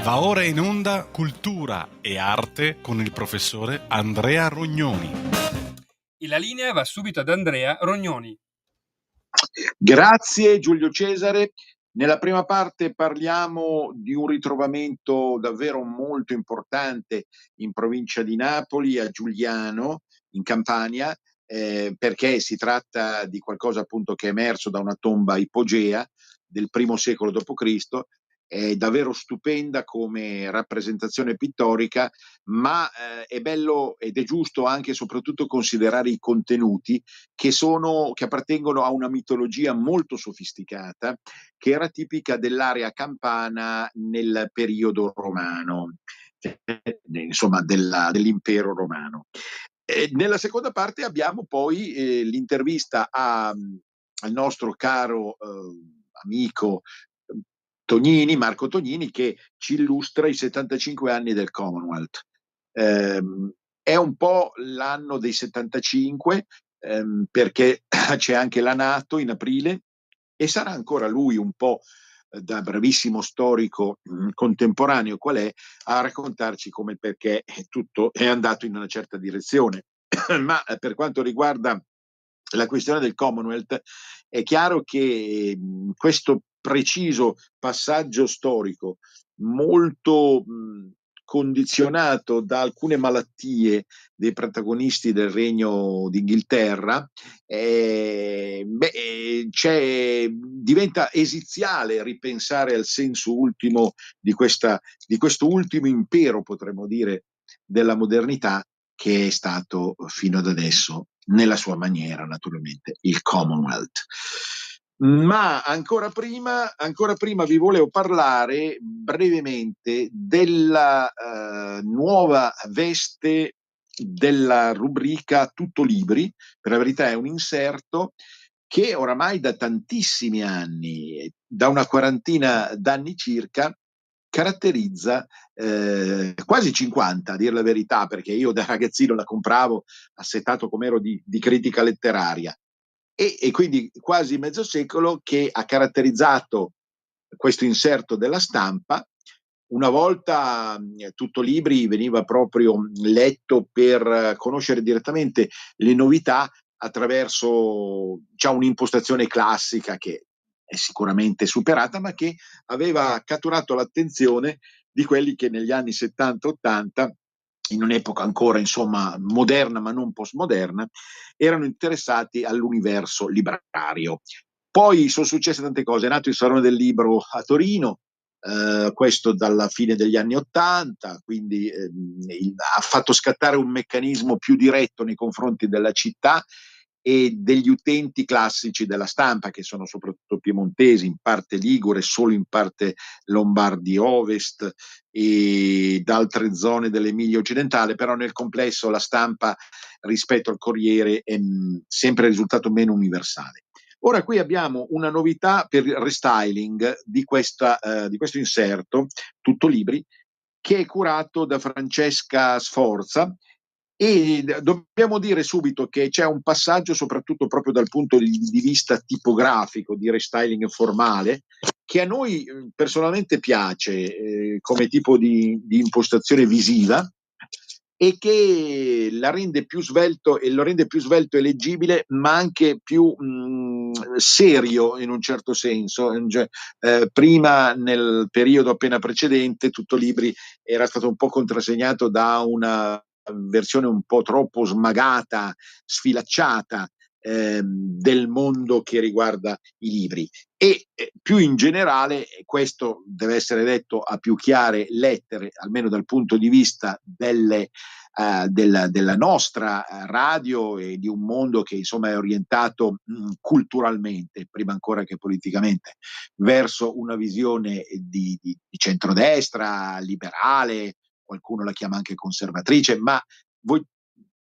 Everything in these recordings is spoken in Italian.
Va ora in onda Cultura e Arte con il professore Andrea Rognoni. E la linea va subito ad Andrea Rognoni. Grazie Giulio Cesare. Nella prima parte parliamo di un ritrovamento davvero molto importante in provincia di Napoli, a Giugliano, in Campania, perché si tratta di qualcosa appunto che è emerso da una tomba ipogea del I secolo d.C., è davvero stupenda come rappresentazione pittorica, ma è bello ed è giusto anche e soprattutto considerare i contenuti che appartengono a una mitologia molto sofisticata che era tipica dell'area campana nel periodo romano, insomma dell'impero romano. Nella seconda parte abbiamo poi l'intervista al nostro caro amico Marco Tognini, che ci illustra i 75 anni del Commonwealth. È un po' l'anno dei 75, perché c'è anche la NATO in aprile e sarà ancora lui un po' da bravissimo storico contemporaneo qual è, a raccontarci come il perché tutto è andato in una certa direzione. Ma per quanto riguarda la questione del Commonwealth, è chiaro che questo preciso passaggio storico molto condizionato da alcune malattie dei protagonisti del Regno d'Inghilterra, diventa esiziale ripensare al senso ultimo di questo ultimo impero, potremmo dire, della modernità, che è stato fino ad adesso, nella sua maniera naturalmente, il Commonwealth. Ma ancora prima vi volevo parlare brevemente della nuova veste della rubrica Tutto Libri. Per la verità è un inserto che oramai da tantissimi anni, da una quarantina d'anni circa, caratterizza quasi 50, a dire la verità, perché io da ragazzino la compravo assetato come ero di critica letteraria, e quindi quasi mezzo secolo che ha caratterizzato questo inserto della Stampa. Una volta Tutto Libri veniva proprio letto per conoscere direttamente le novità attraverso già un'impostazione classica che è sicuramente superata, ma che aveva catturato l'attenzione di quelli che negli anni 70-80, in un'epoca ancora insomma moderna ma non postmoderna, erano interessati all'universo librario. Poi sono successe tante cose, è nato il Salone del Libro a Torino, questo dalla fine degli anni '80, quindi ha fatto scattare un meccanismo più diretto nei confronti della città e degli utenti classici della Stampa, che sono soprattutto piemontesi, in parte ligure, solo in parte lombardi ovest e da altre zone dell'Emilia occidentale, però nel complesso la Stampa rispetto al Corriere è sempre risultato meno universale. Ora qui abbiamo una novità per il restyling di questo inserto, Tutto Libri, che è curato da Francesca Sforza, e dobbiamo dire subito che c'è un passaggio, soprattutto proprio dal punto di vista tipografico, di restyling formale, che a noi personalmente piace come tipo di impostazione visiva, e che la rende più svelto, e lo rende più svelto e leggibile, ma anche più serio in un certo senso. Prima, nel periodo appena precedente, Tutto Libri era stato un po' contrassegnato da una versione un po' troppo smagata, sfilacciata del mondo che riguarda i libri. E più in generale, questo deve essere detto a più chiare lettere, almeno dal punto di vista della nostra radio e di un mondo che insomma è orientato culturalmente, prima ancora che politicamente, verso una visione di centrodestra, liberale, qualcuno la chiama anche conservatrice, ma voi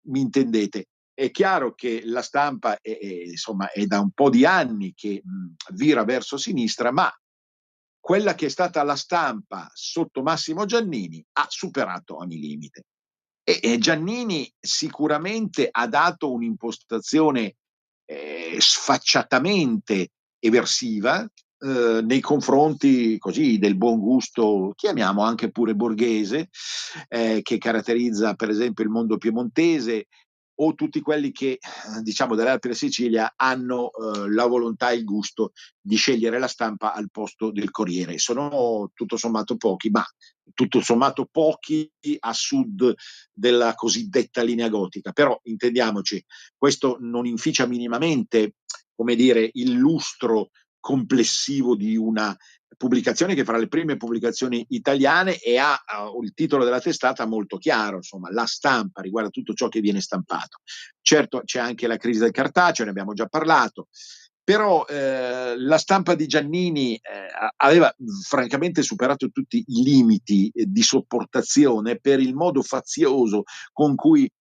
mi intendete. È chiaro che la Stampa insomma, è da un po' di anni che vira verso sinistra, ma quella che è stata la Stampa sotto Massimo Giannini ha superato ogni limite. E Giannini sicuramente ha dato un'impostazione sfacciatamente eversiva, nei confronti così del buon gusto, chiamiamo anche pure borghese, che caratterizza per esempio il mondo piemontese, o tutti quelli che, diciamo, dalle Alpi della Sicilia hanno la volontà e il gusto di scegliere la stampa al posto del Corriere. Sono tutto sommato pochi, ma tutto sommato pochi a sud della cosiddetta linea gotica. Però intendiamoci, questo non inficia minimamente, come dire, il lustro complessivo di una pubblicazione che fra le prime pubblicazioni italiane e ha il titolo della testata molto chiaro, insomma, la stampa riguarda tutto ciò che viene stampato. Certo c'è anche la crisi del cartaceo, ne abbiamo già parlato, però la stampa di Giannini aveva francamente superato tutti i limiti di sopportazione per il modo fazioso con cui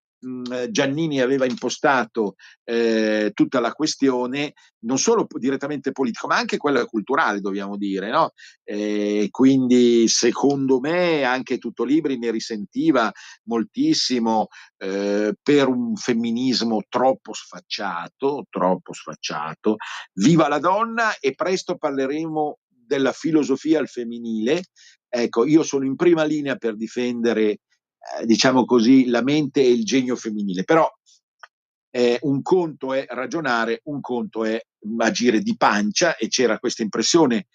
Giannini aveva impostato tutta la questione, non solo direttamente politica, ma anche quella culturale, dobbiamo dire, no? Quindi, secondo me, anche Tuttolibri ne risentiva moltissimo per un femminismo troppo sfacciato, troppo sfacciato. Viva la donna, e presto parleremo della filosofia al femminile. Ecco, io sono in prima linea per difendere diciamo così, la mente e il genio femminile. Però un conto è ragionare, un conto è agire di pancia, e c'era questa impressione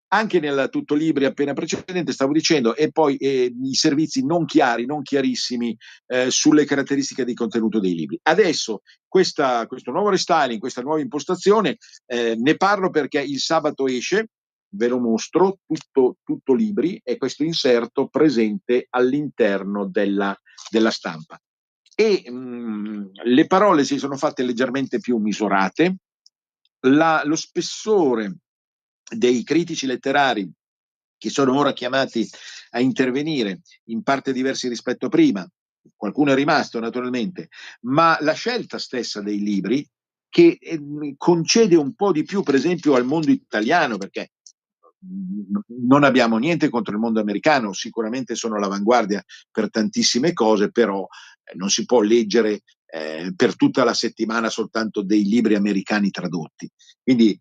anche nel Tuttolibri appena precedente, stavo dicendo, e poi i servizi non chiari, non chiarissimi sulle caratteristiche di contenuto dei libri. Adesso questo nuovo restyling, questa nuova impostazione, ne parlo perché il sabato esce, ve lo mostro, tutto libri, e questo inserto presente all'interno della stampa. E le parole si sono fatte leggermente più misurate, lo spessore dei critici letterari che sono ora chiamati a intervenire, in parte diversi rispetto a prima, qualcuno è rimasto naturalmente, ma la scelta stessa dei libri, che concede un po' di più per esempio al mondo italiano, perché non abbiamo niente contro il mondo americano, sicuramente sono all'avanguardia per tantissime cose, però non si può leggere per tutta la settimana soltanto dei libri americani tradotti, quindi,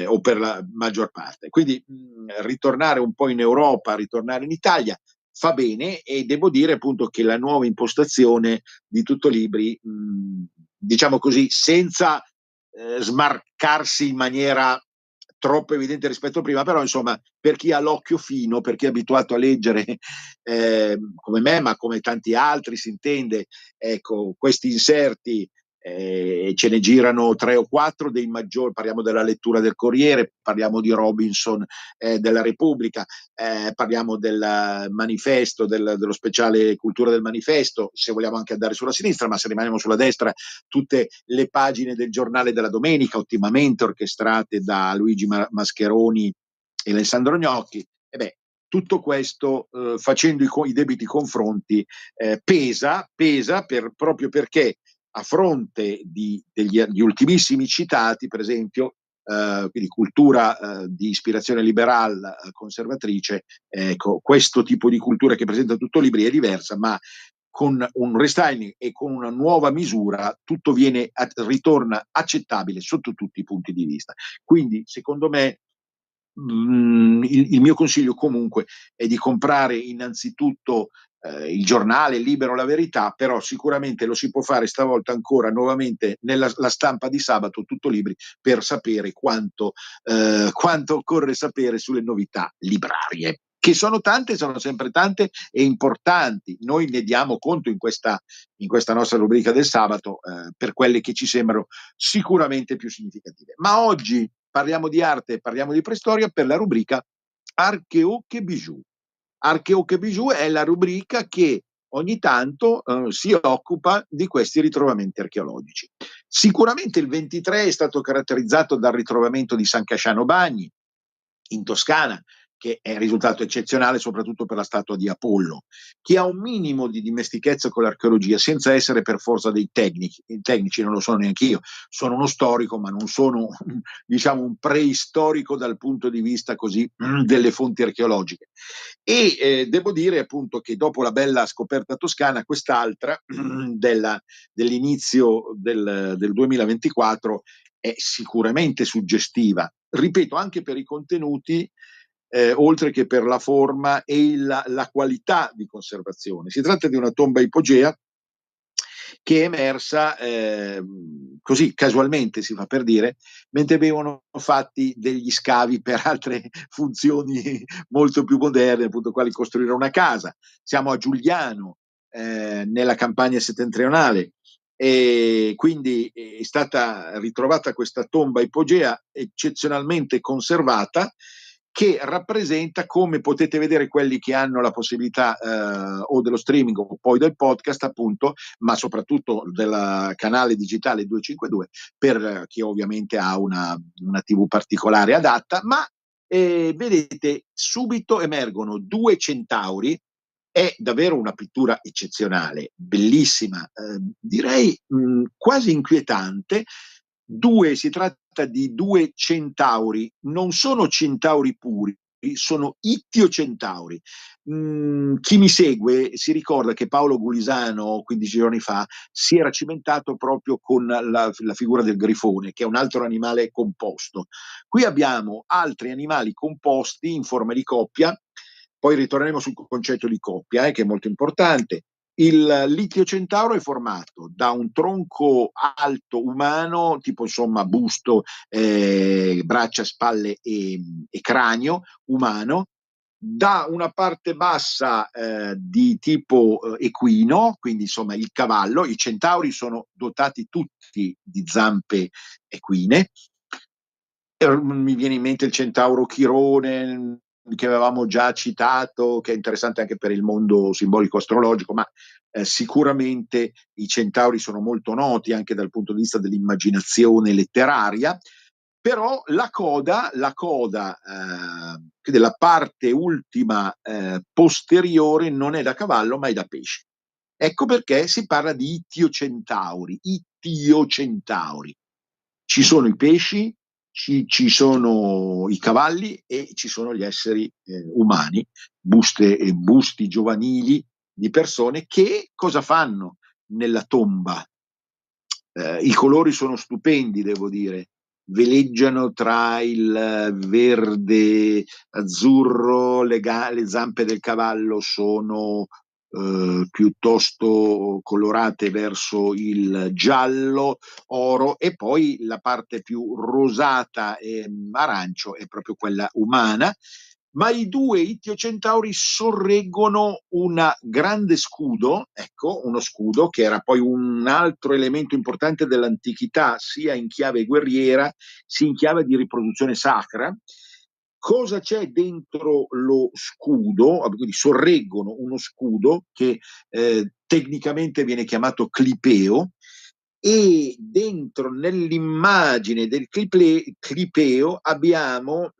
o per la maggior parte. Quindi ritornare un po' in Europa, ritornare in Italia fa bene, e devo dire appunto che la nuova impostazione di Tuttolibri, diciamo così, senza smarcarsi in maniera troppo evidente rispetto a prima, però insomma, per chi ha l'occhio fino, per chi è abituato a leggere come me, ma come tanti altri, si intende, ecco, questi inserti ce ne girano 3 o 4 dei maggiori, parliamo della lettura del Corriere, parliamo di Robinson della Repubblica, parliamo del manifesto, dello speciale cultura del manifesto, se vogliamo anche andare sulla sinistra, ma se rimaniamo sulla destra, tutte le pagine del giornale della domenica, ottimamente orchestrate da Luigi Mascheroni e Alessandro Gnocchi. E beh, tutto questo, facendo i debiti confronti, pesa proprio perché a fronte degli ultimissimi citati, per esempio, quindi cultura di ispirazione liberale conservatrice, ecco, questo tipo di cultura che presenta Tuttolibri è diversa, ma con un restyling e con una nuova misura tutto ritorna accettabile sotto tutti i punti di vista. Quindi, secondo me, il mio consiglio comunque è di comprare innanzitutto il giornale Libero, La Verità, però sicuramente lo si può fare stavolta ancora nuovamente nella la stampa di sabato, Tuttolibri, per sapere quanto occorre sapere sulle novità librarie, che sono tante, sono sempre tante e importanti. Noi ne diamo conto in questa nostra rubrica del sabato, per quelle che ci sembrano sicuramente più significative. Ma oggi parliamo di arte, parliamo di preistoria per la rubrica Archeoche Bijou. Archeoche Bijou è la rubrica che ogni tanto si occupa di questi ritrovamenti archeologici. Sicuramente il 23 è stato caratterizzato dal ritrovamento di San Casciano Bagni in Toscana, che è risultato eccezionale soprattutto per la statua di Apollo. Chi ha un minimo di dimestichezza con l'archeologia, senza essere per forza dei tecnici, non lo sono neanche io, sono uno storico, ma non sono diciamo un preistorico dal punto di vista così delle fonti archeologiche. E devo dire appunto che dopo la bella scoperta toscana, quest'altra dell'inizio del 2024 è sicuramente suggestiva, ripeto, anche per i contenuti, oltre che per la forma e la qualità di conservazione. Si tratta di una tomba ipogea che è emersa così casualmente, si fa per dire, mentre venivano fatti degli scavi per altre funzioni molto più moderne, appunto quali costruire una casa. Siamo a Giuliano, nella campagna settentrionale, e quindi è stata ritrovata questa tomba ipogea eccezionalmente conservata, che rappresenta, come potete vedere quelli che hanno la possibilità o dello streaming o poi del podcast, appunto, ma soprattutto del canale digitale 252, per chi ovviamente ha una TV particolare adatta, ma vedete, subito emergono due centauri. È davvero una pittura eccezionale, bellissima, direi quasi inquietante. Si tratta di due centauri, non sono centauri puri, sono ittio-centauri. Chi mi segue si ricorda che Paolo Gulisano 15 giorni fa si era cimentato proprio con la figura del grifone, che è un altro animale composto. Qui abbiamo altri animali composti in forma di coppia. Poi ritorneremo sul concetto di coppia, che è molto importante. Il litio centauro è formato da un tronco alto umano, tipo insomma busto, braccia, spalle e cranio umano, da una parte bassa di tipo equino, quindi insomma il cavallo. I centauri sono dotati tutti di zampe equine. Mi viene in mente il centauro Chirone, che avevamo già citato, che è interessante anche per il mondo simbolico astrologico, ma sicuramente i centauri sono molto noti anche dal punto di vista dell'immaginazione letteraria. Però la coda della parte ultima posteriore non è da cavallo ma è da pesce. Ecco perché si parla di ittio-centauri. Ci sono i pesci, ci sono i cavalli e ci sono gli esseri umani, busti giovanili di persone che cosa fanno nella tomba? I colori sono stupendi, devo dire, veleggiano tra il verde, azzurro, le zampe del cavallo sono piuttosto colorate verso il giallo, oro, e poi la parte più rosata e arancio è proprio quella umana. Ma i due ittio-centauri sorreggono un grande scudo, ecco, uno scudo che era poi un altro elemento importante dell'antichità, sia in chiave guerriera, sia in chiave di riproduzione sacra. Cosa c'è dentro lo scudo? Quindi sorreggono uno scudo che tecnicamente viene chiamato clipeo, e dentro nell'immagine del clipeo abbiamo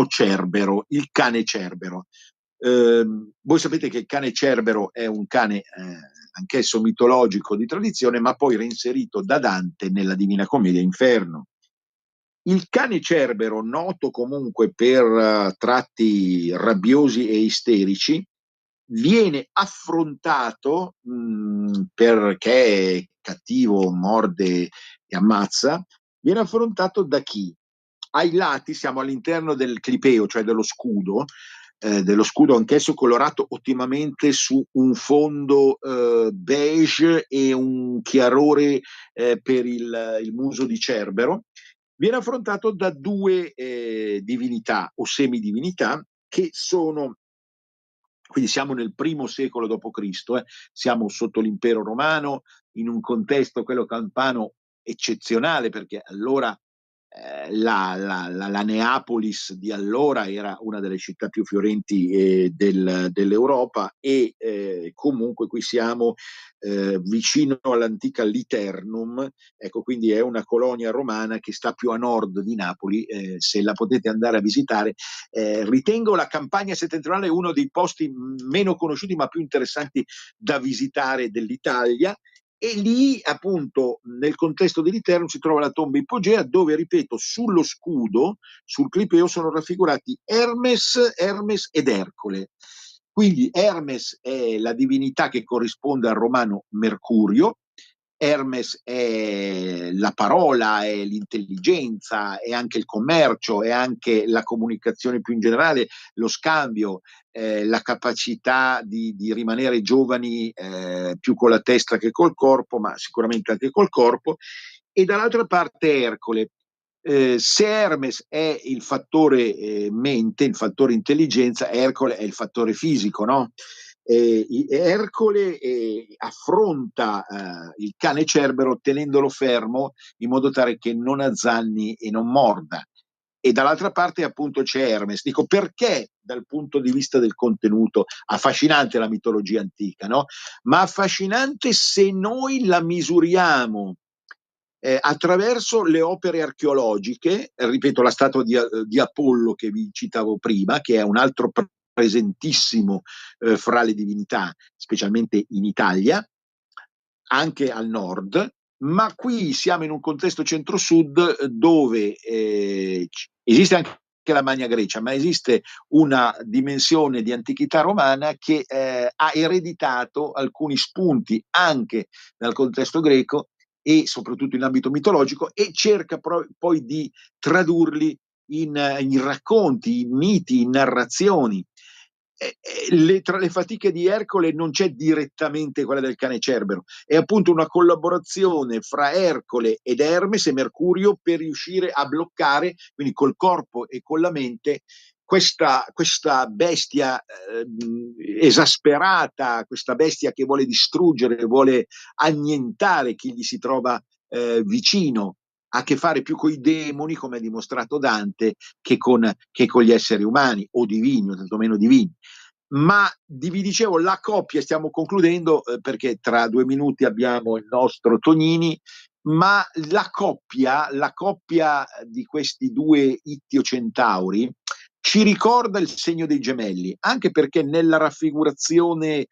Cerbero, il cane Cerbero. Voi sapete che il cane Cerbero è un cane anch'esso mitologico di tradizione, ma poi reinserito da Dante nella Divina Commedia Inferno. Il cane Cerbero, noto comunque per tratti rabbiosi e isterici, viene affrontato perché è cattivo, morde e ammazza. Viene affrontato da chi? Ai lati siamo all'interno del clipeo, cioè dello scudo anch'esso colorato ottimamente su un fondo beige e un chiarore per il muso di Cerbero. Viene affrontato da due divinità o semidivinità che sono, quindi siamo nel primo secolo d.C., siamo sotto l'impero romano, in un contesto, quello campano, eccezionale, perché allora la Neapolis di allora era una delle città più fiorenti dell'Europa, e comunque qui siamo vicino all'antica Liternum, ecco, quindi è una colonia romana che sta più a nord di Napoli, se la potete andare a visitare. Ritengo la campagna settentrionale uno dei posti meno conosciuti ma più interessanti da visitare dell'Italia. E lì, appunto, nel contesto di Liternum si trova la tomba ipogea, dove, ripeto, sullo scudo, sul clipeo, sono raffigurati Hermes ed Ercole. Quindi Hermes è la divinità che corrisponde al romano Mercurio, Hermes è la parola, è l'intelligenza, è anche il commercio, è anche la comunicazione più in generale, lo scambio, la capacità di rimanere giovani più con la testa che col corpo, ma sicuramente anche col corpo. E dall'altra parte Ercole. Se Hermes è il fattore mente, il fattore intelligenza, Ercole è il fattore fisico, no? Ercole affronta il cane Cerbero tenendolo fermo in modo tale che non azzanni e non morda. E dall'altra parte appunto c'è Hermes. Dico, perché dal punto di vista del contenuto affascinante la mitologia antica, no? Ma affascinante se noi la misuriamo attraverso le opere archeologiche, ripeto, la statua di Apollo che vi citavo prima, che è un altro presentissimo fra le divinità, specialmente in Italia, anche al nord, ma qui siamo in un contesto centro-sud dove esiste anche la Magna Grecia, ma esiste una dimensione di antichità romana che ha ereditato alcuni spunti anche dal contesto greco e soprattutto in ambito mitologico, e cerca poi di tradurli in racconti, in miti, in narrazioni. Tra le fatiche di Ercole non c'è direttamente quella del cane Cerbero, è appunto una collaborazione fra Ercole ed Hermes e Mercurio per riuscire a bloccare, quindi col corpo e con la mente, questa bestia esasperata, questa bestia che vuole distruggere, vuole annientare chi gli si trova vicino, ha a che fare più con i demoni, come ha dimostrato Dante, che con gli esseri umani o divini, o tantomeno divini. Ma vi dicevo, la coppia, stiamo concludendo perché tra 2 minuti abbiamo il nostro Tonini, ma la coppia di questi due Ittio Centauri ci ricorda il segno dei gemelli, anche perché nella raffigurazione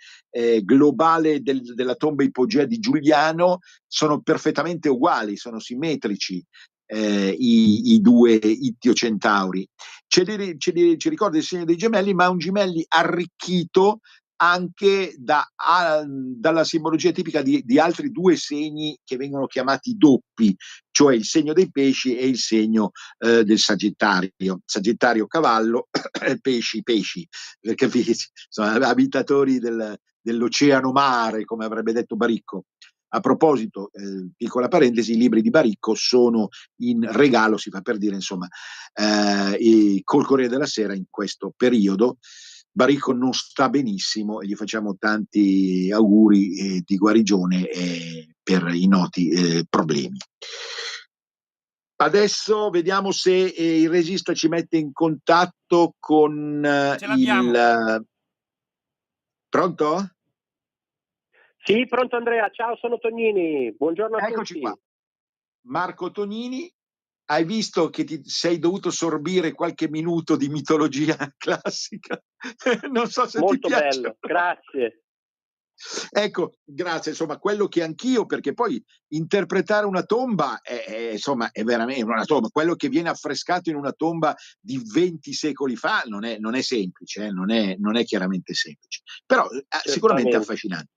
globale della tomba ipogea di Giuliano sono perfettamente uguali, sono simmetrici i due Ittio Centauri. Ci ricorda il segno dei gemelli, ma un gemelli arricchito anche dalla simbologia tipica di altri due segni che vengono chiamati doppi, cioè il segno dei pesci e il segno del Sagittario. Sagittario cavallo, pesci, perché sono abitatori dell'oceano mare, come avrebbe detto Baricco. A proposito, piccola parentesi, i libri di Baricco sono in regalo, si fa per dire, insomma, col Corriere della Sera in questo periodo. Baricco non sta benissimo e gli facciamo tanti auguri di guarigione per i noti problemi. Adesso vediamo se il regista ci mette in contatto con il... Pronto? Sì, pronto Andrea, ciao, sono Tognini, buongiorno a Eccoci tutti. qua. Marco Tonini, hai visto che ti sei dovuto sorbire qualche minuto di mitologia classica? Non so se molto ti piace. Bello, grazie. Ecco, grazie, insomma, quello che anch'io, perché poi interpretare una tomba insomma, è veramente una tomba, quello che viene affrescato in una tomba di 20 secoli fa non è semplice, non è chiaramente semplice, però sicuramente affascinante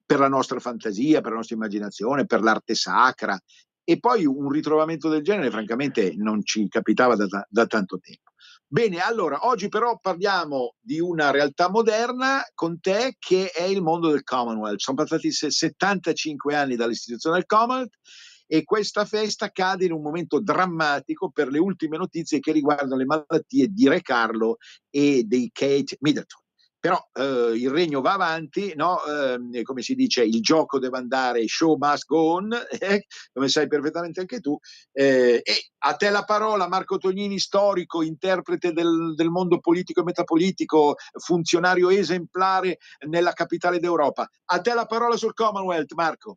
per la nostra fantasia, per la nostra immaginazione, per l'arte sacra, e poi un ritrovamento del genere francamente non ci capitava da tanto tempo. Bene, allora, oggi però parliamo di una realtà moderna con te, che è il mondo del Commonwealth. Sono passati 75 anni dall'istituzione del Commonwealth e questa festa cade in un momento drammatico per le ultime notizie che riguardano le malattie di Re Carlo e di Kate Middleton. Però il regno va avanti, no? Come si dice, il gioco deve andare, show must go on, come sai perfettamente anche tu. E a te la parola, Marco Tognini, storico, interprete del mondo politico e metapolitico, funzionario esemplare nella capitale d'Europa. A te la parola sul Commonwealth, Marco.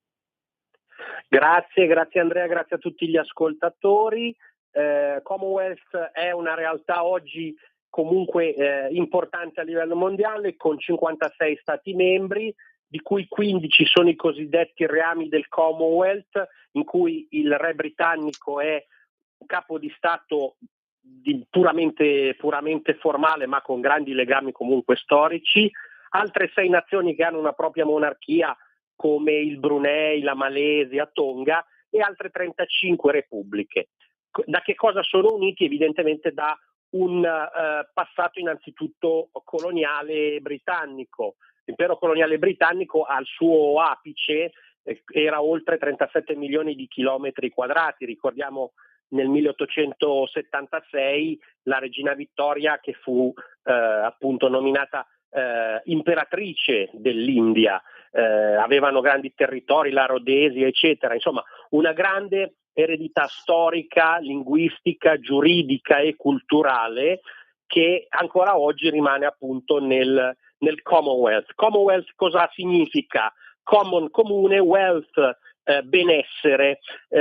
Grazie Andrea, grazie a tutti gli ascoltatori. Commonwealth è una realtà oggi comunque importante a livello mondiale, con 56 stati membri, di cui 15 sono i cosiddetti reami del Commonwealth, in cui il re britannico è un capo di Stato puramente formale, ma con grandi legami comunque storici. Altre 6 nazioni che hanno una propria monarchia, come il Brunei, la Malesia, Tonga e altre 35 repubbliche. Da che cosa sono uniti? Evidentemente da un passato innanzitutto coloniale britannico. L'impero coloniale britannico al suo apice era oltre 37 milioni di chilometri quadrati. Ricordiamo nel 1876 la regina Vittoria, che fu appunto nominata imperatrice dell'India. Avevano grandi territori, la Rhodesia, eccetera. Insomma, una grande eredità storica, linguistica, giuridica e culturale che ancora oggi rimane appunto nel Commonwealth. Commonwealth cosa significa? Common, comune, wealth, benessere.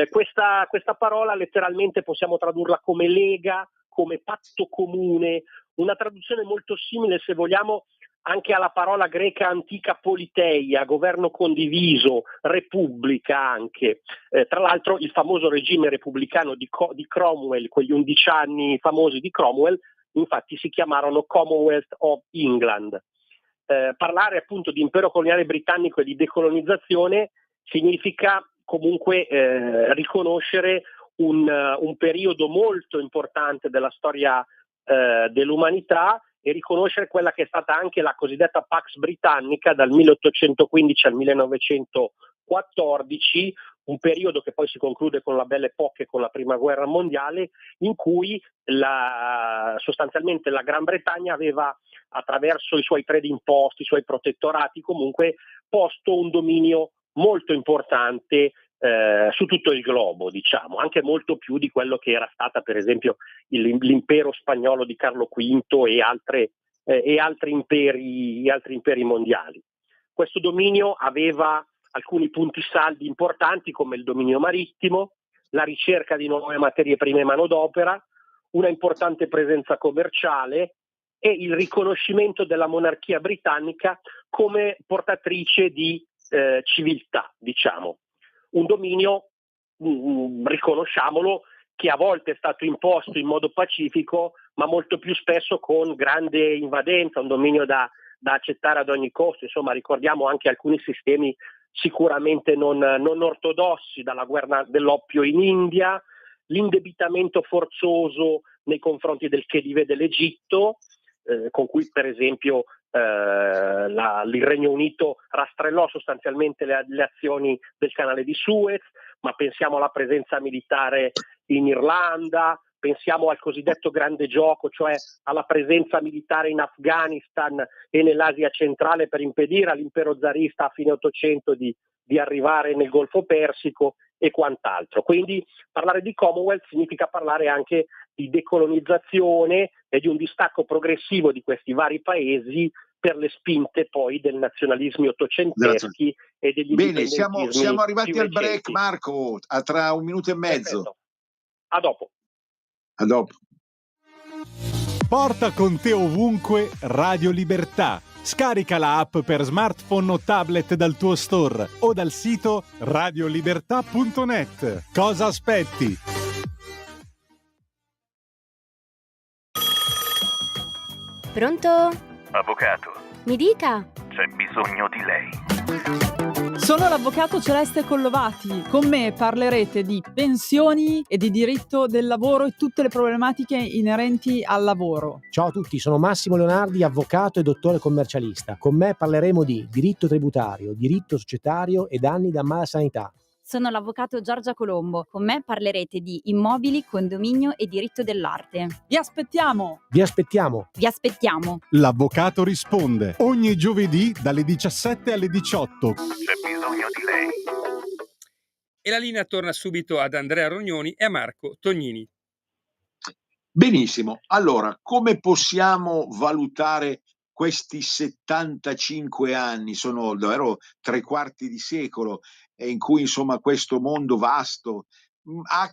Questa parola letteralmente possiamo tradurla come lega, come patto comune, una traduzione molto simile, se vogliamo, anche alla parola greca antica politeia, governo condiviso, repubblica anche. Tra l'altro il famoso regime repubblicano di Cromwell, quegli 11 anni famosi di Cromwell, infatti si chiamarono Commonwealth of England. Parlare appunto di impero coloniale britannico e di decolonizzazione significa comunque riconoscere un periodo molto importante della storia dell'umanità e riconoscere quella che è stata anche la cosiddetta Pax Britannica dal 1815 al 1914, un periodo che poi si conclude con la Belle Époque, con la Prima Guerra Mondiale, in cui sostanzialmente la Gran Bretagna aveva, attraverso i suoi trade imposti, i suoi protettorati, comunque posto un dominio molto importante su tutto il globo, diciamo, anche molto più di quello che era stata per esempio l'impero spagnolo di Carlo V e altri imperi mondiali. Questo dominio aveva alcuni punti saldi importanti come il dominio marittimo, la ricerca di nuove materie prime e manodopera, una importante presenza commerciale e il riconoscimento della monarchia britannica come portatrice di civiltà, diciamo. Un dominio, riconosciamolo, che a volte è stato imposto in modo pacifico, ma molto più spesso con grande invadenza, un dominio da accettare ad ogni costo. Insomma, ricordiamo anche alcuni sistemi sicuramente non ortodossi, dalla guerra dell'oppio in India, l'indebitamento forzoso nei confronti del Khedive dell'Egitto, con cui per esempio il Regno Unito rastrellò sostanzialmente le azioni del canale di Suez, ma pensiamo alla presenza militare in Irlanda, pensiamo al cosiddetto grande gioco, cioè alla presenza militare in Afghanistan e nell'Asia centrale per impedire all'impero zarista a fine Ottocento di arrivare nel Golfo Persico e quant'altro. Quindi parlare di Commonwealth significa parlare anche di decolonizzazione e di un distacco progressivo di questi vari paesi per le spinte poi del nazionalismi ottocenteschi e degli Bene, indipendentismi siamo arrivati più al break, recenti. Marco, tra un minuto e mezzo. Perfetto. A dopo. A dopo. Porta con te ovunque Radio Libertà. Scarica la app per smartphone o tablet dal tuo store o dal sito radiolibertà.net. Cosa aspetti? Pronto? Avvocato, Mi dica. c'è bisogno di lei. Sono l'avvocato Celeste Collovati. Con me parlerete di pensioni e di diritto del lavoro e tutte le problematiche inerenti al lavoro. Ciao a tutti, sono Massimo Leonardi, avvocato e dottore commercialista. Con me parleremo di diritto tributario, diritto societario e danni da malasanità. Sono l'avvocato Giorgia Colombo. Con me parlerete di immobili, condominio e diritto dell'arte. Vi aspettiamo! Vi aspettiamo! Vi aspettiamo! L'avvocato risponde ogni giovedì dalle 17 alle 18. C'è bisogno di lei. E la linea torna subito ad Andrea Rognoni e a Marco Tognini. Benissimo, allora come possiamo valutare questi 75 anni? Sono davvero 3/4 di secolo in cui insomma questo mondo vasto ha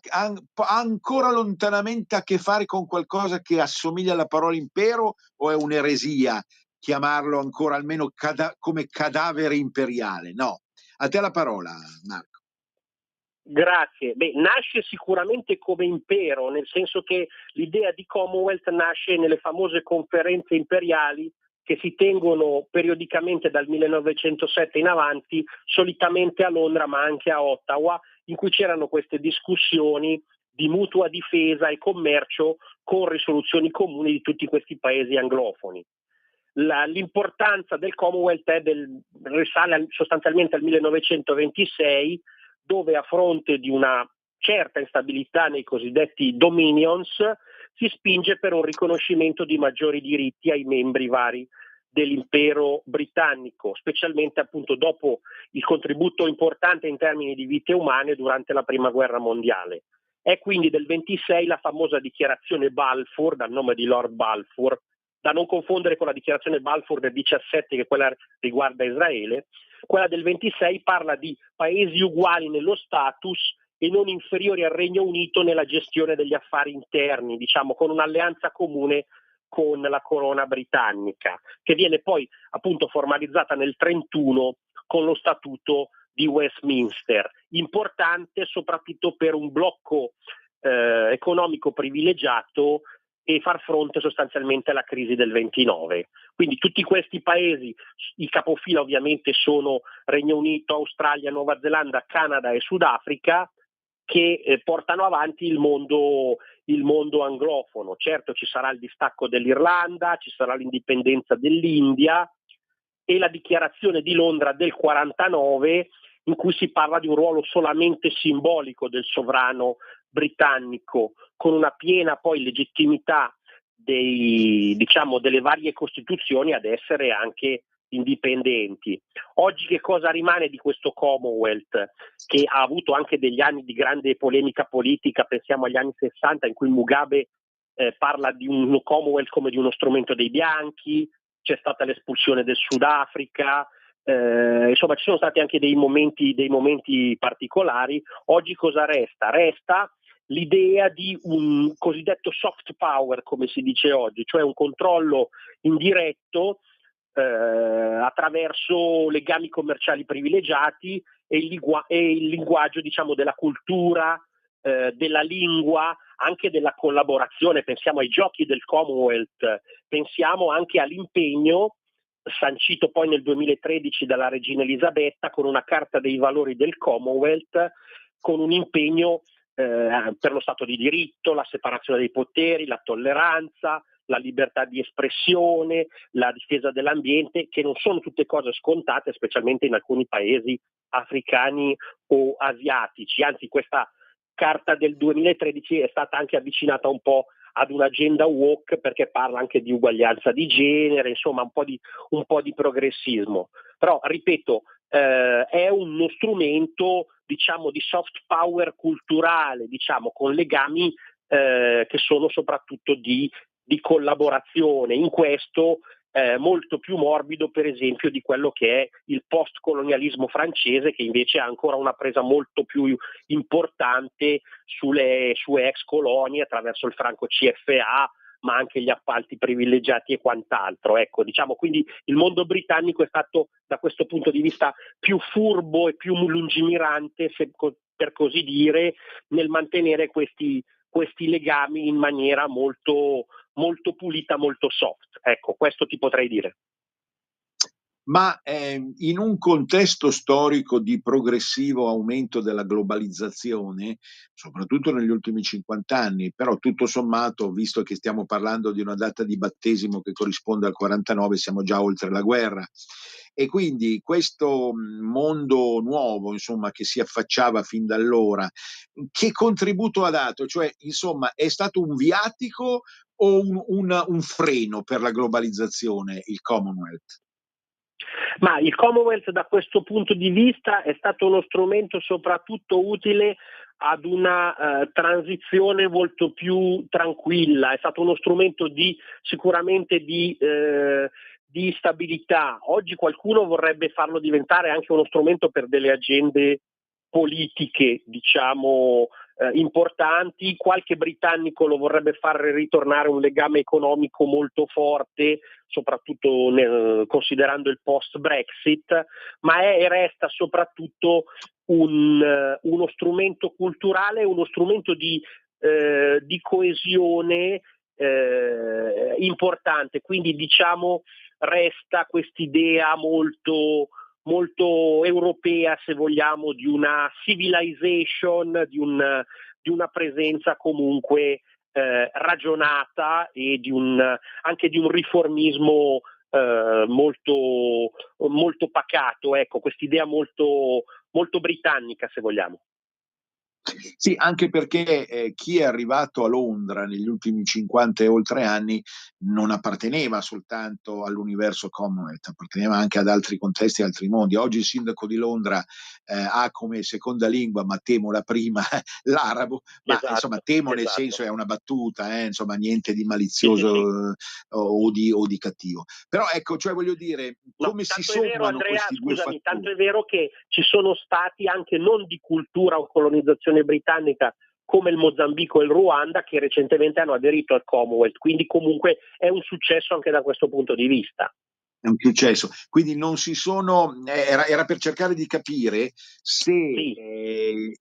ancora lontanamente a che fare con qualcosa che assomiglia alla parola impero, o è un'eresia chiamarlo ancora almeno come cadavere imperiale? No, a te la parola, Marco. Grazie. Nasce sicuramente come impero, nel senso che l'idea di Commonwealth nasce nelle famose conferenze imperiali che si tengono periodicamente dal 1907 in avanti, solitamente a Londra ma anche a Ottawa, in cui c'erano queste discussioni di mutua difesa e commercio con risoluzioni comuni di tutti questi paesi anglofoni. L'importanza del Commonwealth risale sostanzialmente al 1926, dove a fronte di una certa instabilità nei cosiddetti dominions si spinge per un riconoscimento di maggiori diritti ai membri vari dell'impero britannico, specialmente appunto dopo il contributo importante in termini di vite umane durante la Prima Guerra Mondiale. È quindi del 26 la famosa dichiarazione Balfour, dal nome di Lord Balfour, da non confondere con la dichiarazione Balfour del 17, che quella riguarda Israele. Quella del 26 parla di paesi uguali nello status e non inferiori al Regno Unito nella gestione degli affari interni, diciamo con un'alleanza comune con la corona britannica, che viene poi appunto formalizzata nel 31 con lo Statuto di Westminster, importante soprattutto per un blocco economico privilegiato e far fronte sostanzialmente alla crisi del 29. Quindi tutti questi paesi, i capofila ovviamente sono Regno Unito, Australia, Nuova Zelanda, Canada e Sudafrica, che portano avanti il mondo anglofono. Certo ci sarà il distacco dell'Irlanda, ci sarà l'indipendenza dell'India e la dichiarazione di Londra del 49, in cui si parla di un ruolo solamente simbolico del sovrano britannico, con una piena poi legittimità delle varie costituzioni ad essere anche indipendenti. Oggi che cosa rimane di questo Commonwealth, che ha avuto anche degli anni di grande polemica politica? Pensiamo agli anni 60 in cui Mugabe parla di un Commonwealth come di uno strumento dei bianchi, c'è stata l'espulsione del Sudafrica, insomma ci sono stati anche dei momenti particolari. Oggi cosa resta? Resta l'idea di un cosiddetto soft power, come si dice oggi, cioè un controllo indiretto attraverso legami commerciali privilegiati e il linguaggio, diciamo, della cultura, della lingua, anche della collaborazione. Pensiamo ai giochi del Commonwealth, pensiamo anche all'impegno sancito poi nel 2013 dalla regina Elisabetta con una carta dei valori del Commonwealth, con un impegno per lo Stato di diritto, la separazione dei poteri, la tolleranza, la libertà di espressione, la difesa dell'ambiente, che non sono tutte cose scontate, specialmente in alcuni paesi africani o asiatici. Anzi, questa carta del 2013 è stata anche avvicinata un po' ad un'agenda woke, perché parla anche di uguaglianza di genere, insomma un po' di progressismo. Però, ripeto, è uno strumento, diciamo, di soft power culturale, diciamo, con legami che sono soprattutto di collaborazione. In questo molto più morbido, per esempio, di quello che è il post-colonialismo francese, che invece ha ancora una presa molto più importante sulle sue ex colonie attraverso il franco CFA, ma anche gli appalti privilegiati e quant'altro. Ecco, diciamo, quindi il mondo britannico è stato da questo punto di vista più furbo e più lungimirante, per così dire, nel mantenere questi legami in maniera molto, molto pulita, molto soft. Ecco, questo ti potrei dire. Ma in un contesto storico di progressivo aumento della globalizzazione, soprattutto negli ultimi 50 anni, però tutto sommato, visto che stiamo parlando di una data di battesimo che corrisponde al 49, siamo già oltre la guerra. E quindi questo mondo nuovo, insomma, che si affacciava fin da allora, che contributo ha dato? Cioè, insomma, è stato un viatico o un freno per la globalizzazione, il Commonwealth? Ma il Commonwealth da questo punto di vista è stato uno strumento soprattutto utile ad una transizione molto più tranquilla, è stato uno strumento sicuramente di stabilità. Oggi qualcuno vorrebbe farlo diventare anche uno strumento per delle agende politiche, diciamo, importanti. Qualche britannico lo vorrebbe far ritornare un legame economico molto forte, soprattutto considerando il post-Brexit, ma è e resta soprattutto uno strumento culturale, uno strumento di coesione importante. Quindi, diciamo, resta quest'idea molto, molto europea, se vogliamo, di una civilization, di una presenza comunque ragionata e anche di un riformismo molto, molto pacato, ecco, quest'idea molto, molto britannica, se vogliamo. Sì, anche perché chi è arrivato a Londra negli ultimi 50 e oltre anni non apparteneva soltanto all'universo Commonwealth, apparteneva anche ad altri contesti, altri mondi. Oggi il sindaco di Londra ha come seconda lingua, ma temo la prima, l'arabo, ma Esatto, insomma temo nel esatto. senso è una battuta, insomma niente di Sì, malizioso sì. o di cattivo. Però ecco, cioè voglio dire, No, come si tanto è vero, sommano Andrea, questi due scusami, tanto fattori? è vero che ci sono stati anche non di cultura o colonizzazione britannica come il Mozambico e il Ruanda che recentemente hanno aderito al Commonwealth, quindi comunque è un successo anche da questo punto di vista. È un successo, quindi non si sono, era per cercare di capire se Sì.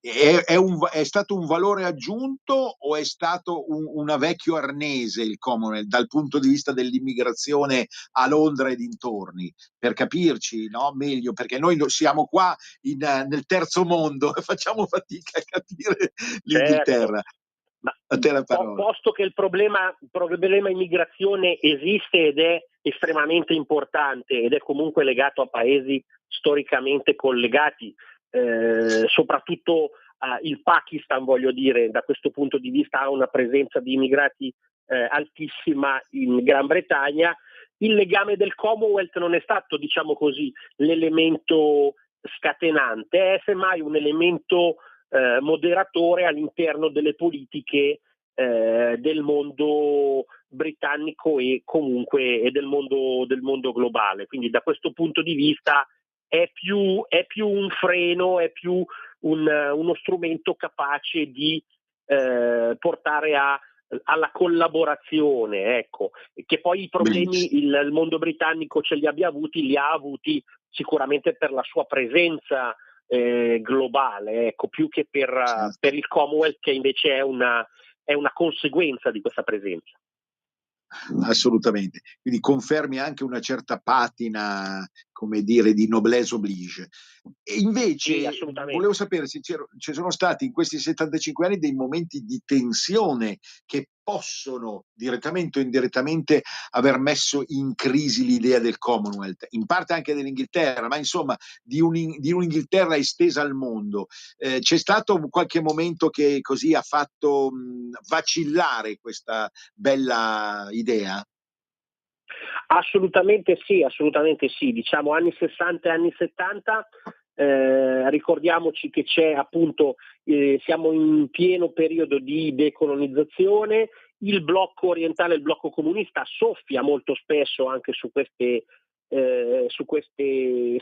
è stato un valore aggiunto o è stato una vecchio arnese il Commonwealth dal punto di vista dell'immigrazione a Londra e dintorni, per capirci, no? Meglio, perché noi siamo qua nel terzo mondo e facciamo fatica a capire l'Inghilterra. Certo. Ma A te la parola. posto che il problema immigrazione esiste ed è estremamente importante ed è comunque legato a paesi storicamente collegati, soprattutto il Pakistan, voglio dire, da questo punto di vista ha una presenza di immigrati altissima in Gran Bretagna. Il legame del Commonwealth non è stato, diciamo così, l'elemento scatenante, è semmai un elemento moderatore all'interno delle politiche del mondo britannico e comunque del mondo globale. Quindi da questo punto di vista è più un freno, è più uno strumento capace di portare alla collaborazione, ecco, che poi i problemi il mondo britannico li ha avuti sicuramente per la sua presenza globale, ecco, più che per il Commonwealth, che invece è una conseguenza di questa presenza. Assolutamente, quindi confermi anche una certa patina, come dire, di noblesse oblige. E invece Sì, volevo sapere se ci sono stati in questi 75 anni dei momenti di tensione che possono direttamente o indirettamente aver messo in crisi l'idea del Commonwealth, in parte anche dell'Inghilterra, ma insomma di un'Inghilterra estesa al mondo. C'è stato qualche momento che così ha fatto vacillare questa bella idea? Assolutamente sì, diciamo anni 60 e anni 70, ricordiamoci che c'è appunto, siamo in pieno periodo di decolonizzazione, il blocco orientale, il blocco comunista soffia molto spesso anche su queste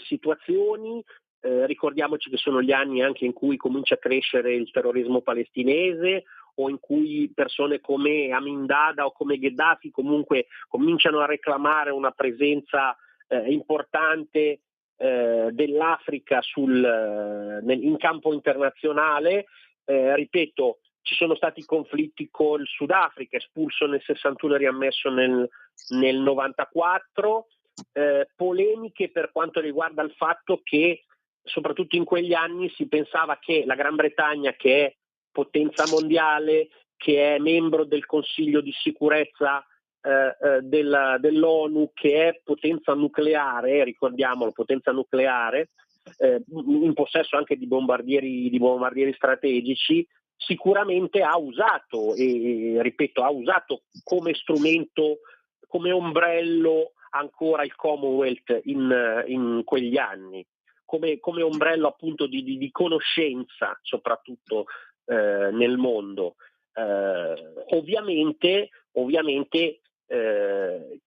situazioni. Ricordiamoci che sono gli anni anche in cui comincia a crescere il terrorismo palestinese, o in cui persone come Amin Dada o come Gheddafi comunque cominciano a reclamare una presenza importante dell'Africa in campo internazionale. Ripeto, ci sono stati conflitti col Sudafrica, espulso nel 61 e riammesso nel 94, polemiche per quanto riguarda il fatto che soprattutto in quegli anni si pensava che la Gran Bretagna, che è potenza mondiale, che è membro del Consiglio di sicurezza dell'ONU, che è potenza nucleare, ricordiamolo, potenza nucleare, in possesso anche di bombardieri strategici, sicuramente ha usato, e ripeto, ha usato come strumento, come ombrello ancora il Commonwealth in quegli anni, come ombrello appunto di conoscenza, soprattutto nel mondo. Ovviamente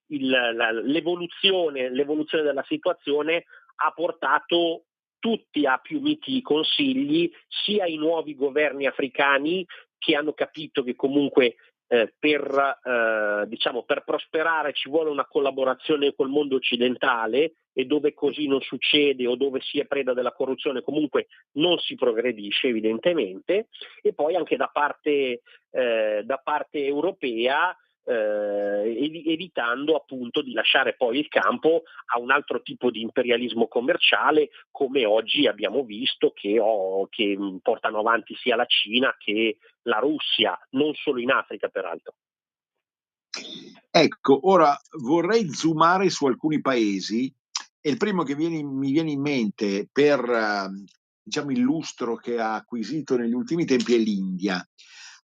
l'evoluzione della situazione ha portato tutti a più miti consigli, sia i nuovi governi africani, che hanno capito che comunque per prosperare ci vuole una collaborazione col mondo occidentale, e dove così non succede o dove si è preda della corruzione comunque non si progredisce evidentemente. E poi anche da parte europea evitando appunto di lasciare poi il campo a un altro tipo di imperialismo commerciale, come oggi abbiamo visto che portano avanti sia la Cina che la Russia, non solo in Africa peraltro. Ecco, ora vorrei zoomare su alcuni paesi e il primo che mi viene in mente per diciamo il lustro che ha acquisito negli ultimi tempi è l'India.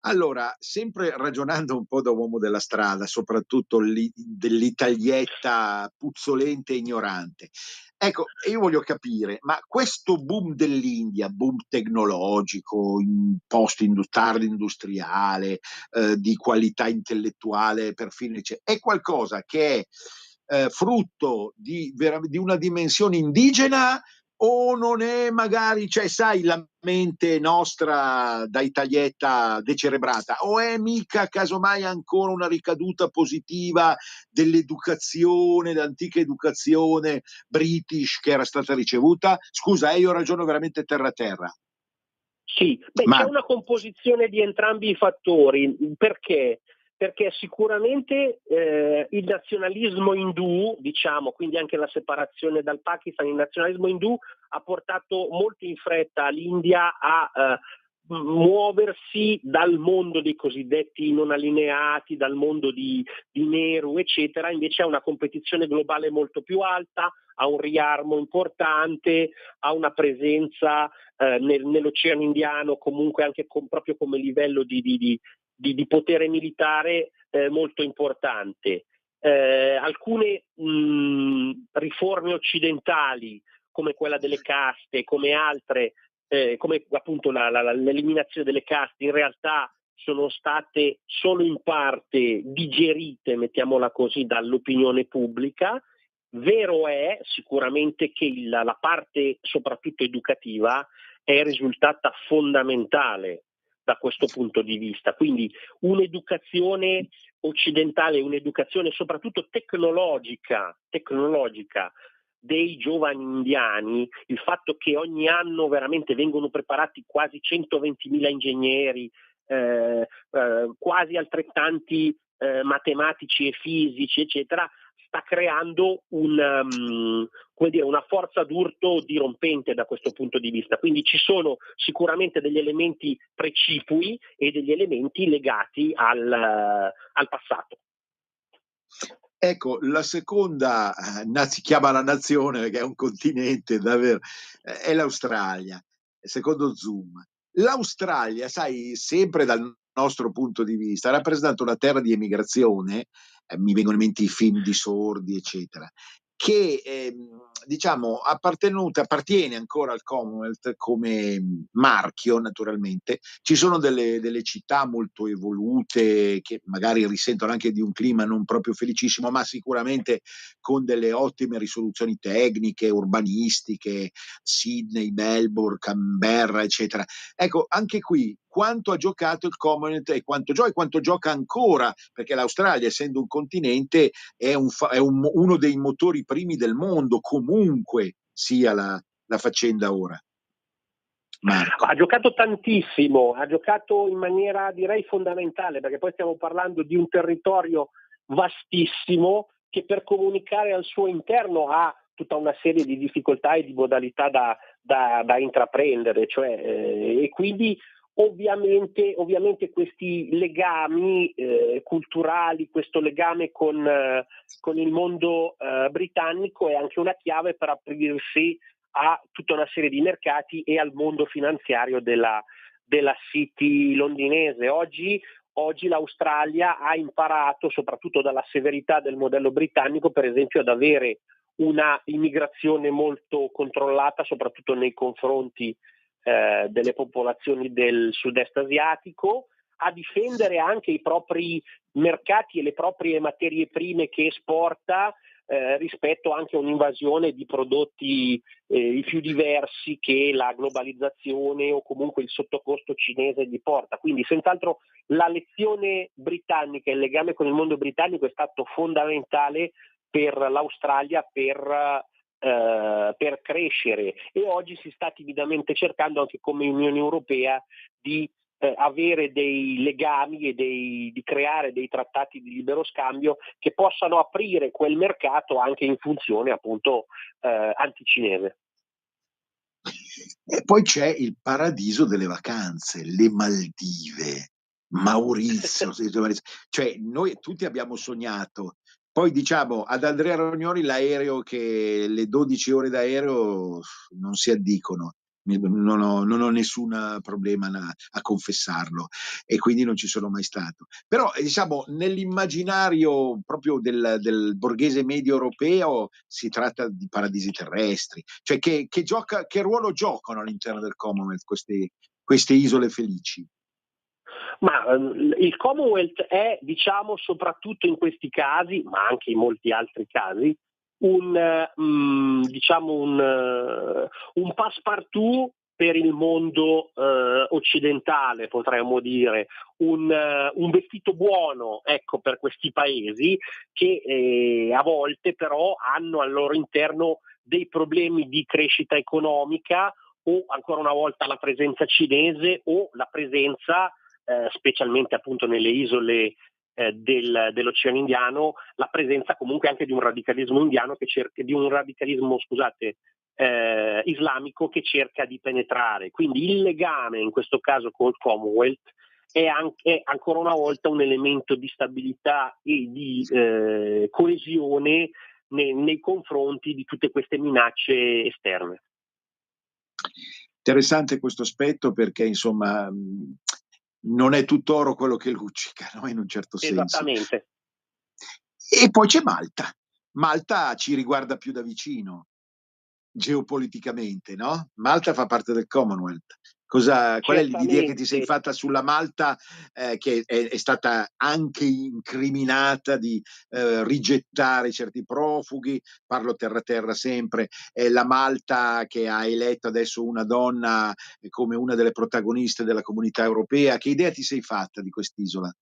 Allora, sempre ragionando un po' da uomo della strada, soprattutto dell'italietta puzzolente e ignorante, ecco, io voglio capire, ma questo boom dell'India, boom tecnologico, tardo industriale, di qualità intellettuale, perfino, è qualcosa che è frutto di una dimensione indigena o non è magari, cioè sai, la mente nostra da italietta decerebrata, o è mica casomai ancora una ricaduta positiva dell'educazione, l'antica educazione british che era stata ricevuta? Scusa, io ragiono veramente terra a terra. Sì, c'è una composizione di entrambi i fattori. Perché? Perché sicuramente il nazionalismo indù, diciamo, quindi anche la separazione dal Pakistan, il nazionalismo indù ha portato molto in fretta l'India a muoversi dal mondo dei cosiddetti non allineati, dal mondo di Nehru, eccetera, invece a una competizione globale molto più alta, a un riarmo importante, a una presenza nell'Oceano Indiano, comunque anche proprio come livello di potere militare molto importante. Alcune riforme occidentali, come quella delle caste, come altre, come appunto l'eliminazione delle caste, in realtà sono state solo in parte digerite, mettiamola così, dall'opinione pubblica. Vero è sicuramente che la parte soprattutto educativa è risultata fondamentale da questo punto di vista, quindi un'educazione occidentale, un'educazione soprattutto tecnologica dei giovani indiani, il fatto che ogni anno veramente vengono preparati quasi 120.000 ingegneri, quasi altrettanti matematici e fisici, eccetera, sta creando una forza d'urto dirompente da questo punto di vista. Quindi ci sono sicuramente degli elementi precipui e degli elementi legati al passato. Ecco, la seconda si chiama la nazione perché è un continente davvero, è l'Australia, secondo Zoom. L'Australia, sai, sempre dal nostro punto di vista, rappresenta una terra di emigrazione, mi vengono in mente i film di sordi, eccetera, che diciamo appartiene ancora al Commonwealth come marchio, naturalmente. Ci sono delle città molto evolute che magari risentono anche di un clima non proprio felicissimo, ma sicuramente con delle ottime risoluzioni tecniche, urbanistiche, Sydney, Melbourne, Canberra, eccetera. Ecco, anche qui quanto ha giocato il Commonwealth e quanto gioca ancora, perché l'Australia, essendo un continente, è uno dei motori primi del mondo, comunque sia la faccenda ora. Marco. Ha giocato tantissimo, ha giocato in maniera direi fondamentale, perché poi stiamo parlando di un territorio vastissimo che per comunicare al suo interno ha tutta una serie di difficoltà e di modalità da intraprendere, e quindi ovviamente questi legami culturali, questo legame con il mondo britannico è anche una chiave per aprirsi a tutta una serie di mercati e al mondo finanziario della City londinese. Oggi l'Australia ha imparato, soprattutto dalla severità del modello britannico, per esempio, ad avere una immigrazione molto controllata, soprattutto nei confronti delle popolazioni del sud-est asiatico, a difendere anche i propri mercati e le proprie materie prime che esporta rispetto anche a un'invasione di prodotti i più diversi che la globalizzazione o comunque il sottocosto cinese gli porta. Quindi senz'altro la lezione britannica, il legame con il mondo britannico è stato fondamentale per l'Australia per crescere, e oggi si sta timidamente cercando anche come Unione Europea di avere dei legami e di creare dei trattati di libero scambio che possano aprire quel mercato anche in funzione appunto anticinese. E poi c'è il paradiso delle vacanze, le Maldive, Maurizio, cioè noi tutti abbiamo sognato. Poi diciamo ad Andrea Rognoni l'aereo, che le 12 ore d'aereo non si addicono. Non ho nessun problema a confessarlo, e quindi non ci sono mai stato. Però diciamo nell'immaginario proprio del borghese medio europeo si tratta di paradisi terrestri, cioè che ruolo giocano all'interno del Commonwealth queste isole felici? Ma il Commonwealth è, diciamo, soprattutto in questi casi, ma anche in molti altri casi, un passepartout per il mondo occidentale, potremmo dire, un vestito buono, ecco, per questi paesi che a volte però hanno al loro interno dei problemi di crescita economica, o ancora una volta la presenza cinese o la presenza specialmente appunto nelle isole dell'Oceano Indiano, la presenza comunque anche di un radicalismo indiano islamico che cerca di penetrare. Quindi il legame in questo caso col Commonwealth è anche ancora una volta un elemento di stabilità e di coesione nei confronti di tutte queste minacce esterne. Interessante questo aspetto, perché insomma non è tutt'oro quello che luccica, no? In un certo senso. Esattamente. E poi c'è Malta. Malta ci riguarda più da vicino, geopoliticamente, no? Malta fa parte del Commonwealth. Qual è l'idea che ti sei fatta sulla Malta, che è stata anche incriminata di rigettare certi profughi? Parlo terra sempre. La Malta che ha eletto adesso una donna come una delle protagoniste della Comunità Europea. Che idea ti sei fatta di quest'isola?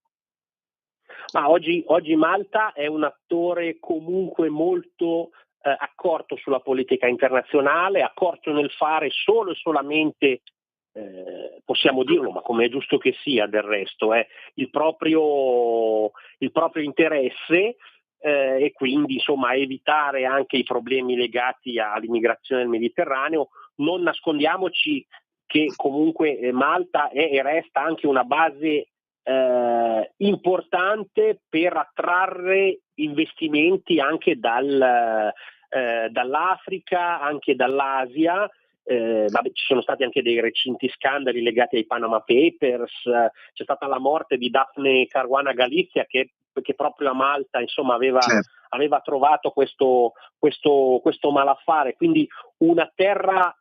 Ma oggi Malta è un attore comunque molto accorto sulla politica internazionale, accorto nel fare solo e solamente, possiamo dirlo, ma come è giusto che sia del resto, il proprio interesse, e quindi insomma evitare anche i problemi legati all'immigrazione nel Mediterraneo. Non nascondiamoci che comunque Malta è e resta anche una base importante per attrarre investimenti anche dall'Africa, anche dall'Asia. Ci sono stati anche dei recenti scandali legati ai Panama Papers, c'è stata la morte di Daphne Caruana Galizia che proprio a Malta insomma aveva trovato questo malaffare, quindi una terra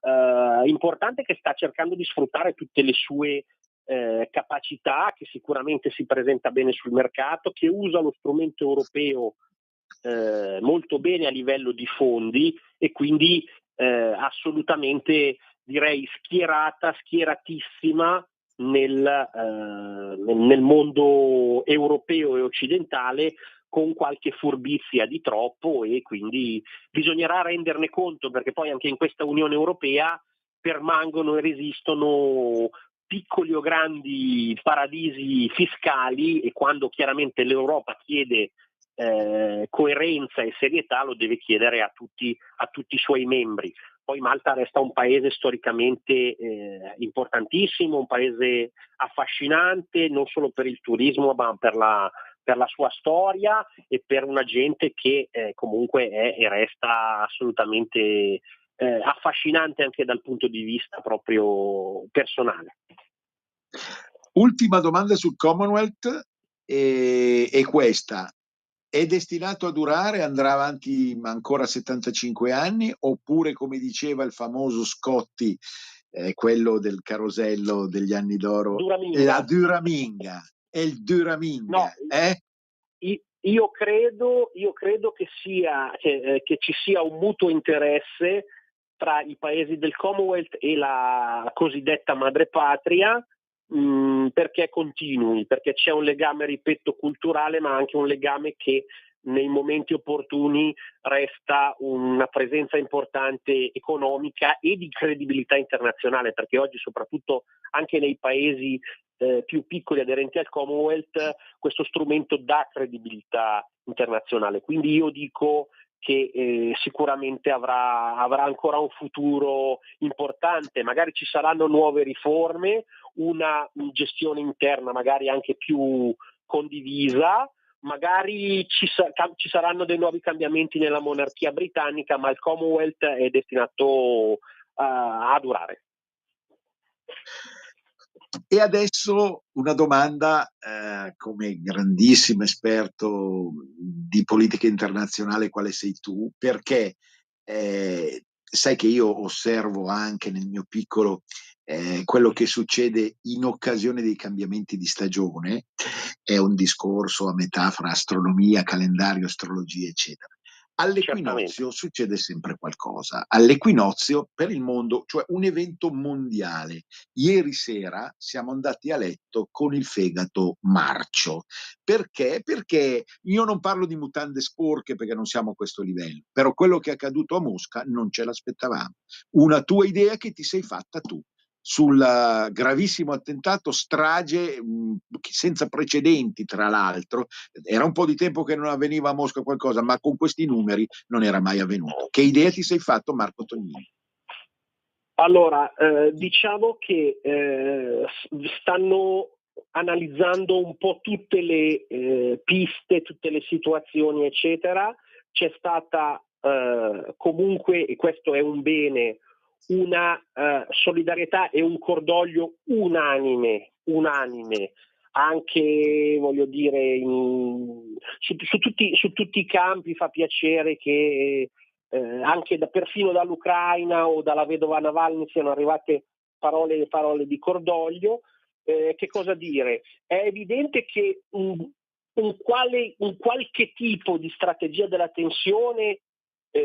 importante che sta cercando di sfruttare tutte le sue capacità, che sicuramente si presenta bene sul mercato, che usa lo strumento europeo molto bene a livello di fondi, e quindi assolutamente direi schieratissima nel mondo europeo e occidentale, con qualche furbizia di troppo, e quindi bisognerà renderne conto, perché poi anche in questa Unione Europea permangono e resistono piccoli o grandi paradisi fiscali, e quando chiaramente l'Europa chiede coerenza e serietà lo deve chiedere a tutti i suoi membri. Poi Malta resta un paese storicamente importantissimo, un paese affascinante non solo per il turismo ma per la sua storia e per una gente che comunque è e resta assolutamente affascinante anche dal punto di vista proprio personale. Ultima domanda sul Commonwealth è questa: è destinato a durare, andrà avanti ancora 75 anni, oppure, come diceva il famoso Scotti, quello del carosello degli anni d'oro, la Duraminga, è il Duraminga? No, io credo che ci sia un mutuo interesse tra i paesi del Commonwealth e la cosiddetta madrepatria, perché continui, perché c'è un legame, ripeto, culturale, ma anche un legame che nei momenti opportuni resta una presenza importante economica e di credibilità internazionale, perché oggi soprattutto anche nei paesi più piccoli aderenti al Commonwealth, questo strumento dà credibilità internazionale. Quindi io dico che sicuramente avrà ancora un futuro importante, magari ci saranno nuove riforme, una gestione interna magari anche più condivisa, magari ci saranno dei nuovi cambiamenti nella monarchia britannica, ma il Commonwealth è destinato a durare. E adesso una domanda, come grandissimo esperto di politica internazionale quale sei tu, perché sai che io osservo anche nel mio piccolo quello che succede in occasione dei cambiamenti di stagione, è un discorso a metà fra astronomia, calendario, astrologia, eccetera. All'equinozio succede sempre qualcosa. All'equinozio per il mondo, cioè un evento mondiale. Ieri sera siamo andati a letto con il fegato marcio. Perché? Perché io non parlo di mutande sporche perché non siamo a questo livello, però quello che è accaduto a Mosca non ce l'aspettavamo. Una tua idea che ti sei fatta tu sul gravissimo attentato, strage senza precedenti, tra l'altro. Era un po' di tempo che non avveniva a Mosca qualcosa, ma con questi numeri non era mai avvenuto. Che idea ti sei fatto, Marco Tognini? Allora, diciamo che stanno analizzando un po' tutte le piste, tutte le situazioni, eccetera. C'è stata comunque, e questo è un bene, una solidarietà e un cordoglio unanime, anche, voglio dire, su tutti i campi. Fa piacere che anche perfino dall'Ucraina o dalla vedova Navalny siano arrivate parole di cordoglio. Che cosa dire? È evidente che un qualche tipo di strategia della tensione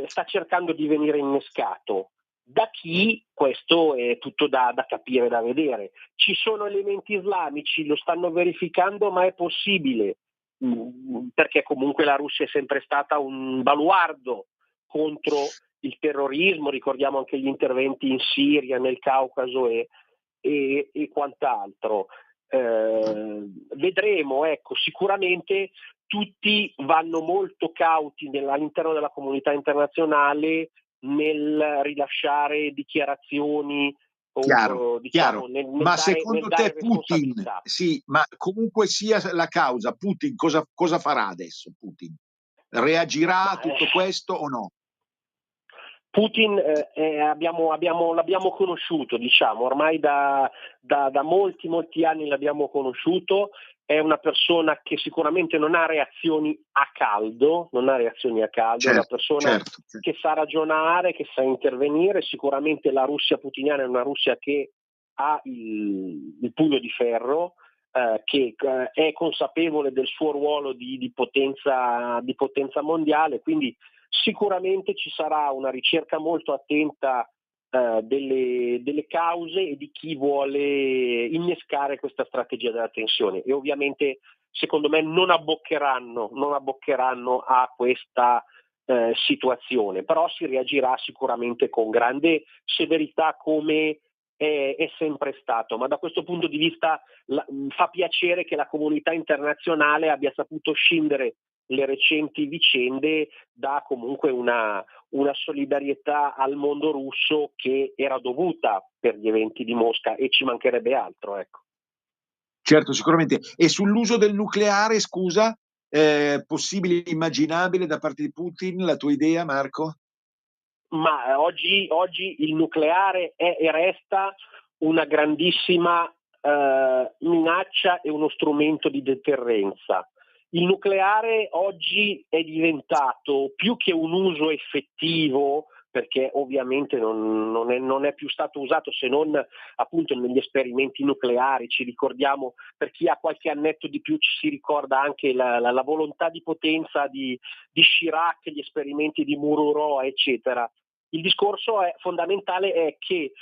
sta cercando di venire innescato. Da chi? Questo è tutto da capire, da vedere. Ci sono elementi islamici, lo stanno verificando, ma è possibile, perché comunque la Russia è sempre stata un baluardo contro il terrorismo. Ricordiamo anche gli interventi in Siria, nel Caucaso e quant'altro. Vedremo, ecco, sicuramente tutti vanno molto cauti all'interno della comunità internazionale nel rilasciare dichiarazioni chiaro. Ma secondo te Putin, sì, ma comunque sia la causa, Putin cosa farà adesso? Putin reagirà a tutto questo o no? Putin l'abbiamo conosciuto, diciamo, ormai da molti anni l'abbiamo conosciuto. È una persona che sicuramente non ha reazioni a caldo, Certo, è una persona certo. che sa ragionare, che sa intervenire. Sicuramente la Russia putiniana è una Russia che ha il pugno di ferro, che è consapevole del suo ruolo di potenza mondiale, quindi sicuramente ci sarà una ricerca molto attenta delle cause e di chi vuole innescare questa strategia della tensione, e ovviamente secondo me non abboccheranno a questa situazione, però si reagirà sicuramente con grande severità, come è sempre stato. Ma da questo punto di vista fa piacere che la comunità internazionale abbia saputo scindere le recenti vicende da comunque una solidarietà al mondo russo che era dovuta per gli eventi di Mosca, e ci mancherebbe altro, ecco. Certo, sicuramente. E sull'uso del nucleare, scusa, possibile, immaginabile da parte di Putin, la tua idea, Marco? Ma oggi il nucleare è e resta una grandissima minaccia e uno strumento di deterrenza. Il nucleare oggi è diventato, più che un uso effettivo, perché ovviamente non è più stato usato se non appunto negli esperimenti nucleari. Ci ricordiamo, per chi ha qualche annetto di più, ci si ricorda anche la volontà di potenza di Chirac, gli esperimenti di Mururoa, eccetera. Il discorso fondamentale è che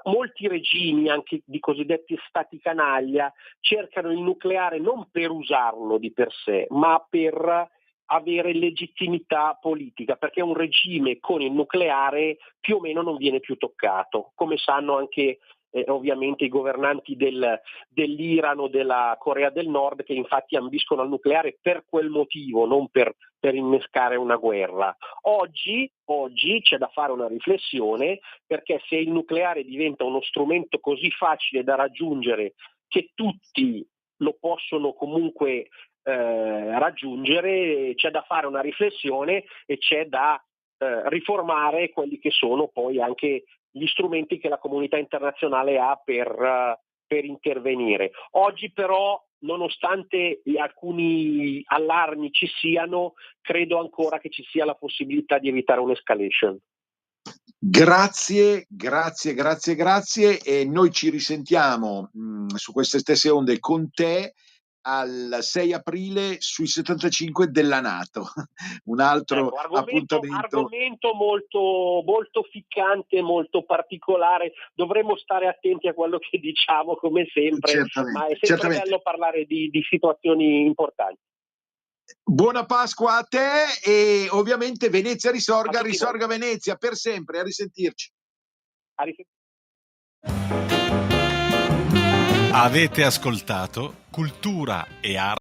molti regimi, anche di cosiddetti stati canaglia, cercano il nucleare non per usarlo di per sé, ma per avere legittimità politica, perché un regime con il nucleare più o meno non viene più toccato, come sanno anche ovviamente i governanti dell'Iran o della Corea del Nord, che infatti ambiscono al nucleare per quel motivo, non per innescare una guerra. Oggi c'è da fare una riflessione, perché se il nucleare diventa uno strumento così facile da raggiungere che tutti lo possono comunque raggiungere, c'è da fare una riflessione e c'è da riformare quelli che sono poi anche gli strumenti che la comunità internazionale ha per intervenire. Oggi però, nonostante alcuni allarmi ci siano, credo ancora che ci sia la possibilità di evitare un'escalation. Grazie e noi ci risentiamo su queste stesse onde con te al 6 aprile sui 75 della NATO, un altro appuntamento. Argomento molto, molto ficcante, molto particolare, dovremmo stare attenti a quello che diciamo come sempre, ma è sempre bello parlare di situazioni importanti. Buona Pasqua a te e ovviamente Venezia risorga Venezia per sempre, a risentirci. Avete ascoltato Cultura e Arte.